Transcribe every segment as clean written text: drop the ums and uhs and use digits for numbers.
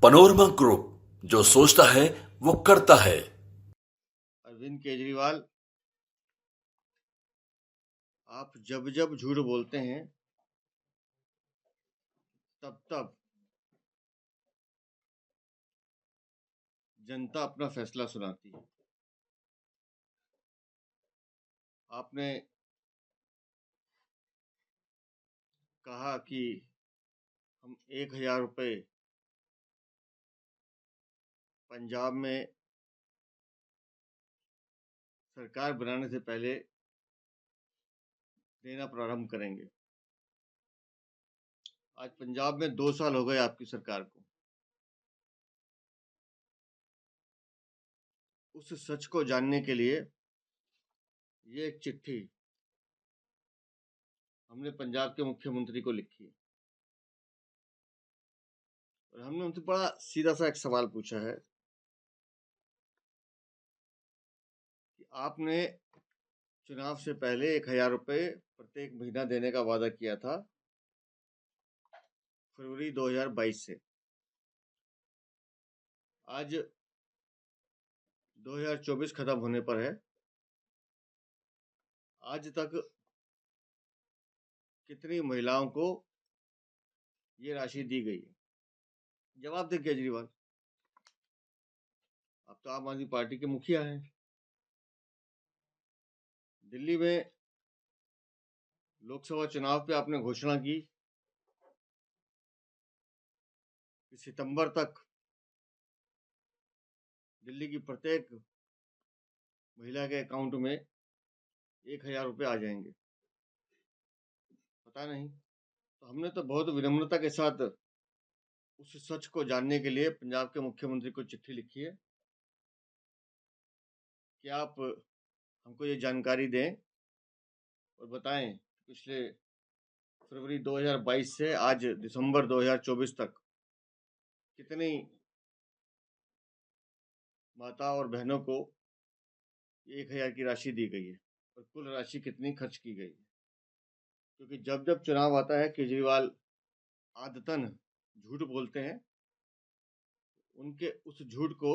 Panorama group, जो सोचता है वो करता है। अरविंद केजरीवाल, आप जब जब झूठ बोलते हैं तब तब जनता अपना फैसला सुनाती है। आपने कहा कि हम 1,000 रुपये पंजाब में सरकार बनाने से पहले देना प्रारंभ करेंगे। आज पंजाब में 2 साल हो गए आपकी सरकार को। उस सच को जानने के लिए ये एक चिट्ठी हमने पंजाब के मुख्यमंत्री को लिखी है और हमने उनसे बड़ा सीधा सा एक सवाल पूछा है कि आपने चुनाव से पहले 1,000 रुपये प्रत्येक महीना देने का वादा किया था फरवरी 2022 से। आज 2024 खत्म होने पर है। आज तक कितनी महिलाओं को ये राशि दी गई है? जवाब दें केजरीवाल। आप तो आम आदमी पार्टी के मुखिया हैं। दिल्ली में लोकसभा चुनाव पे आपने घोषणा की कि सितंबर तक दिल्ली की प्रत्येक महिला के अकाउंट में 1,000 रुपये आ जाएंगे। पता नहीं। तो हमने तो बहुत विनम्रता के साथ उस सच को जानने के लिए पंजाब के मुख्यमंत्री को चिट्ठी लिखी है कि आप हमको ये जानकारी दें और बताएं पिछले फरवरी 2022 से आज दिसंबर 2024 तक कितनी माता और बहनों को 1,000 की राशि दी गई है और कुल राशि कितनी खर्च की गई है। क्योंकि जब जब चुनाव आता है केजरीवाल आदतन झूठ बोलते हैं। उनके उस झूठ को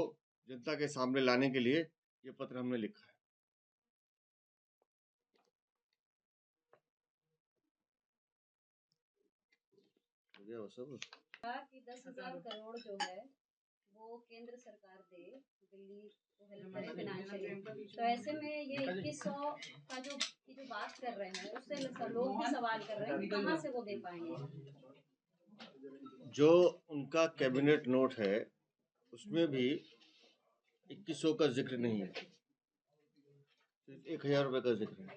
जनता के सामने लाने के लिए ये पत्र हमने लिखा है। वो सब कि 10,000 करोड़ जो है वो केंद्र सरकार दे, दिल्ली को हेल्प करे फाइनेंशियली। तो ऐसे में ये 2100 का जो बात कर रहे हैं उससे लोग भी सवाल कर रहे हैं कि कहाँ से वो दे पाएंगे। जो उनका कैबिनेट नोट है उसमें भी 2100 का जिक्र नहीं है, सिर्फ 1,000 रुपये का जिक्र है।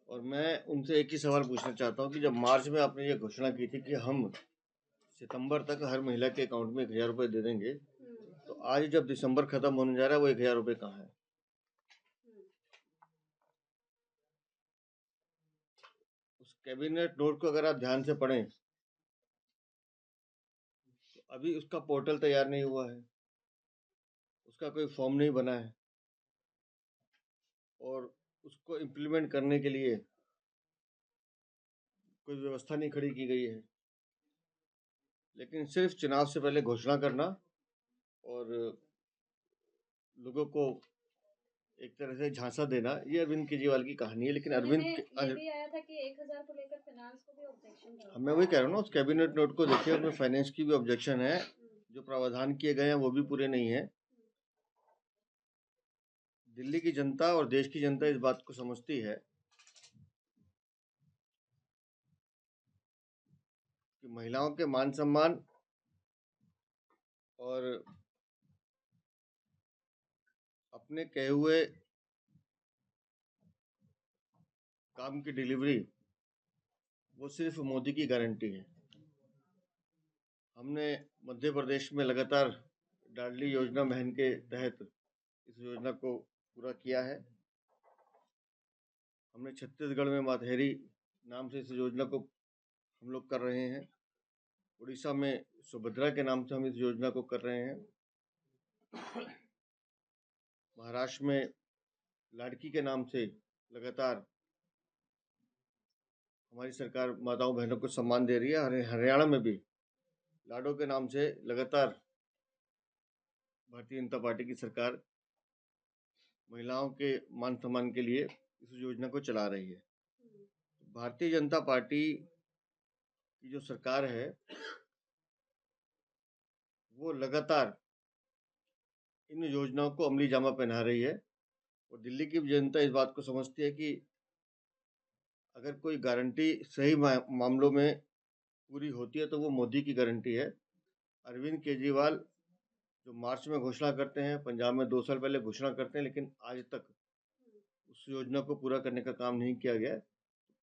और मैं उनसे एक ही सवाल पूछना चाहता हूँ कि जब मार्च में आपने ये घोषणा की थी कि हम सितंबर तक हर महिला के अकाउंट में 1,000 रुपये दे देंगे, तो आज जब दिसंबर खत्म होने जा रहा है वो 1,000 रुपये कहाँ है? उस कैबिनेट नोट को अगर आप ध्यान से पढ़ें तो अभी उसका पोर्टल तैयार नहीं हुआ है, उसका कोई फॉर्म नहीं बना है और उसको इम्प्लीमेंट करने के लिए कोई व्यवस्था नहीं खड़ी की गई है। लेकिन सिर्फ चुनाव से पहले घोषणा करना और लोगों को एक तरह से झांसा देना, ये अरविंद केजरीवाल की कहानी है। लेकिन अरविंद ये भी आया था कि 1,000 को लेकर फाइनेंस को भी ऑब्जेक्शन था। मैं वही कह रहा हूँ ना, उस कैबिनेट नोट को देखिए, उसमें फाइनेंस की भी ऑब्जेक्शन है। जो प्रावधान किए गए हैं वो भी पूरे नहीं है। दिल्ली की जनता और देश की जनता इस बात को समझती है कि महिलाओं के मान सम्मान और अपने कहे हुए काम की डिलीवरी वो सिर्फ मोदी की गारंटी है। हमने मध्य प्रदेश में लगातार लाडली योजना बहन के तहत इस योजना को पूरा किया है। हमने छत्तीसगढ़ में मातहरी नाम से इस योजना को हम लोग कर रहे हैं। उड़ीसा में सुभद्रा के नाम से हम इस योजना को कर रहे हैं। महाराष्ट्र में लाड़की के नाम से लगातार हमारी सरकार माताओं बहनों को सम्मान दे रही है। हरियाणा में भी लाडो के नाम से लगातार भारतीय जनता पार्टी की सरकार महिलाओं के मान सम्मान के लिए इस योजना को चला रही है। भारतीय जनता पार्टी की जो सरकार है वो लगातार इन योजनाओं को अमली जामा पहना रही है और दिल्ली की जनता इस बात को समझती है कि अगर कोई गारंटी सही मामलों में पूरी होती है तो वो मोदी की गारंटी है। अरविंद केजरीवाल जो मार्च में घोषणा करते हैं, पंजाब में 2 साल पहले घोषणा करते हैं, लेकिन आज तक उस योजना को पूरा करने का काम नहीं किया गया है।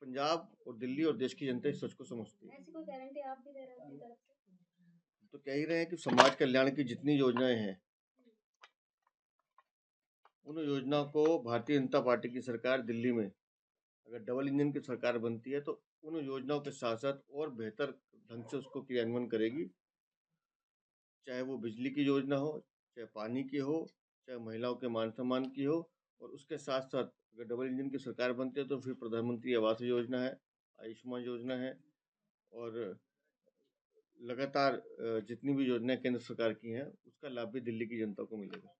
पंजाब और दिल्ली और देश की जनता इस सच को समझती है। ऐसी कोई गारंटी आप भी दे रहे हैं अपनी तरफ से? तो कह ही रहे हैं कि समाज कल्याण की जितनी योजनाएं हैं उन योजनाओं को भारतीय जनता पार्टी की सरकार दिल्ली में अगर डबल इंजन की सरकार बनती है तो उन योजनाओं के साथ साथ और बेहतर ढंग से उसको क्रियान्वयन करेगी। चाहे वो बिजली की योजना हो, चाहे पानी की हो, चाहे महिलाओं के मान सम्मान की हो, और उसके साथ साथ अगर डबल इंजन की सरकार बनती है तो फिर प्रधानमंत्री आवास योजना है, आयुष्मान योजना है, और लगातार जितनी भी योजनाएं केंद्र सरकार की हैं उसका लाभ भी दिल्ली की जनता को मिलेगा।